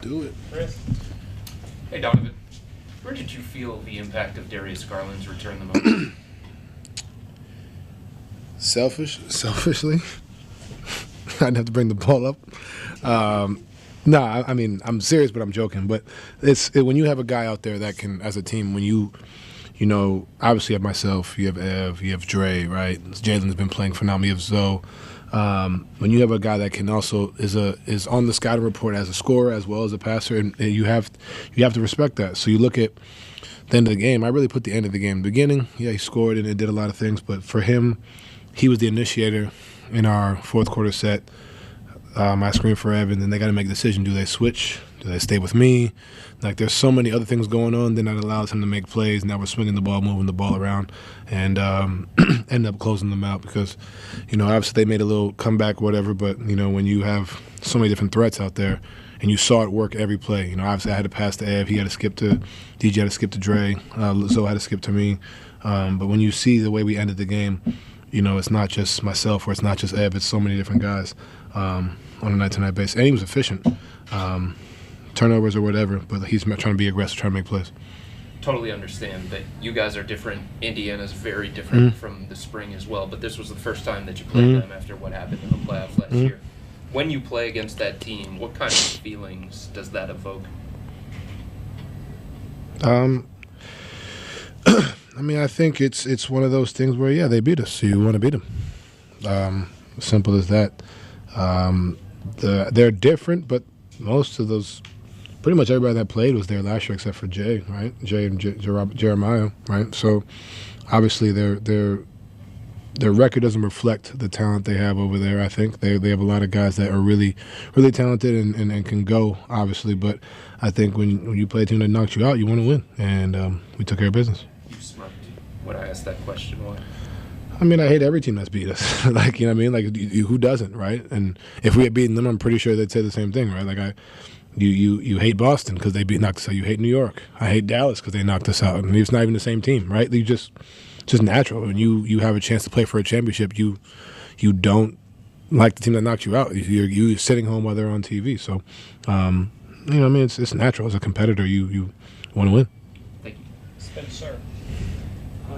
Do it. Chris. Hey, Donovan. Where did you feel the impact of Darius Garland's return the most? Selfishly, I'd have to bring the ball up. No, I mean, I'm serious, but I'm joking. But when you have a guy out there that can, as a team, when you obviously you have myself, you have Ev, you have Dre, right? Jalen's been playing phenomenal. You have Zoe. When you have a guy that can also is on the scouting report as a scorer as well as a passer, and you have to respect that. So you look at the end of the game. I really put the end of the game in the beginning. Yeah, he scored and it did a lot of things, but for him, he was the initiator in our fourth quarter set. I screamed for Evan, and they got to make a decision. Do they switch? Do they stay with me? Like, there's so many other things going on. Then that allows him to make plays. Now we're swinging the ball, moving the ball around, and end up closing them out because, obviously they made a little comeback, whatever. But, when you have so many different threats out there, and you saw it work every play. Obviously I had to pass to Ev. He had to skip to DJ, had to skip to Dre. Zoe had to skip to me. But when you see the way we ended the game, it's not just myself or it's not just Ev. It's so many different guys on a night-to-night basis. And he was efficient. Turnovers or whatever, but he's trying to be aggressive, trying to make plays. Totally understand that you guys are different. Indiana's very different from the spring as well, but this was the first time that you played them after what happened in the playoffs last year. When you play against that team, what kind of feelings does that evoke? I mean, I think it's one of those things where, yeah, they beat us, so you want to beat them. Simple as that. They're different, but most of those, pretty much everybody that played was there last year except for Jay, right? Jay and Jeremiah, right? So obviously their record doesn't reflect the talent they have over there. I think they have a lot of guys that are really, really talented and can go, obviously. But I think when you play a team that knocks you out, you want to win, and we took care of business. You smirked when I asked that question. Why? I mean, I hate every team that's beat us. Like, you know what I mean? Like, who doesn't, right? And if we had beaten them, I'm pretty sure they'd say the same thing, right? Like, you hate Boston because they knocked us out. You hate New York. I hate Dallas because they knocked us out. And it's not even the same team, right? You just natural. When you have a chance to play for a championship, you don't like the team that knocked you out. You're sitting home while they're on TV. So, I mean, it's natural. As a competitor, you want to win. Thank you. Spencer.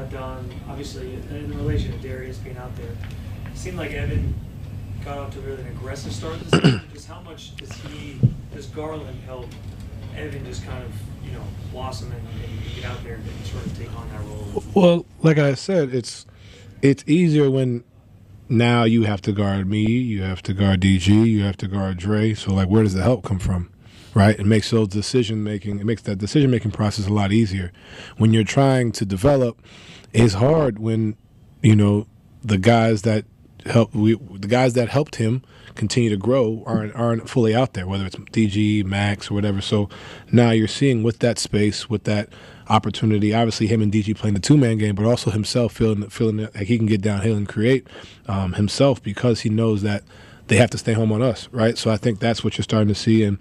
Don, obviously, in relation to Darius being out there, it seemed like Evan got off to a really aggressive start this season. Just how much does Garland help Evan just kind of, blossom and get out there and sort of take on that role? Well, like I said, it's easier when now you have to guard me, you have to guard DG, you have to guard Dre. So, like, where does the help come from? Right? It makes that decision-making process a lot easier. When you're trying to develop, it's hard when, the guys that helped him continue to grow aren't fully out there, whether it's DG, Max, or whatever. So now you're seeing with that space, with that opportunity, obviously him and DG playing the two-man game, but also himself feeling like he can get downhill and create himself because he knows that they have to stay home on us, right? So I think that's what you're starting to see. And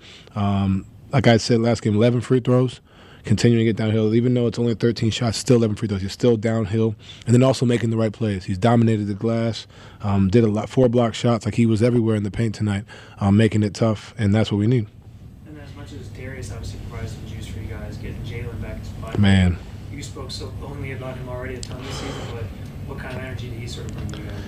like I said last game, 11 free throws, continuing to get downhill. Even though it's only 13 shots, still 11 free throws. He's still downhill. And then also making the right plays. He's dominated the glass, did a lot, 4 block shots. Like, he was everywhere in the paint tonight, making it tough, and that's what we need. And as much as Darius obviously provides some juice for you guys, getting Jalen back to spot. Man. You spoke so only about him already a ton this season, but what kind of energy did he sort of bring to you guys?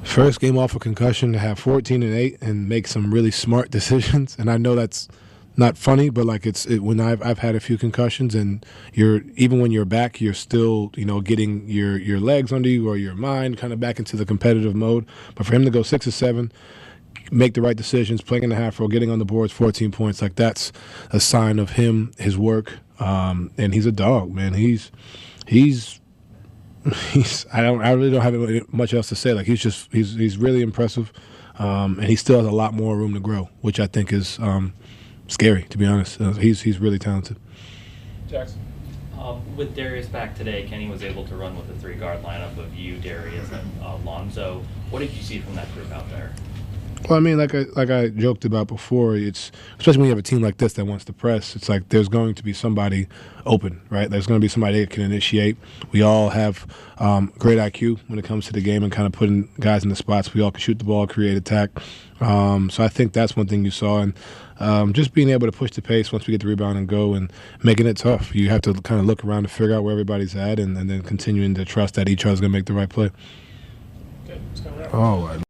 First game off a concussion, to have 14-8 and make some really smart decisions. And I know that's not funny, but like when I've had a few concussions, and even when you're back, you're still getting your legs under you or your mind kind of back into the competitive mode. But for him to go 6 or 7, make the right decisions, playing in the half row, getting on the boards, 14 points, like, that's a sign of him, his work, and he's a dog, man. He's I really don't have much else to say. Like, he's really impressive, and he still has a lot more room to grow, which I think is scary, to be honest. He's really talented. Jackson. With Darius back today, Kenny was able to run with a 3-guard lineup of you, Darius, and Lonzo. What did you see from that group out there? Well, I mean, like I joked about before, it's especially when you have a team like this that wants to press. It's like there's going to be somebody open, right? There's going to be somebody that can initiate. We all have great IQ when it comes to the game and kind of putting guys in the spots. We all can shoot the ball, create attack. So I think that's one thing you saw. And just being able to push the pace once we get the rebound and go and making it tough. You have to kind of look around to figure out where everybody's at and then continuing to trust that each other's going to make the right play. Okay, let's go. Oh,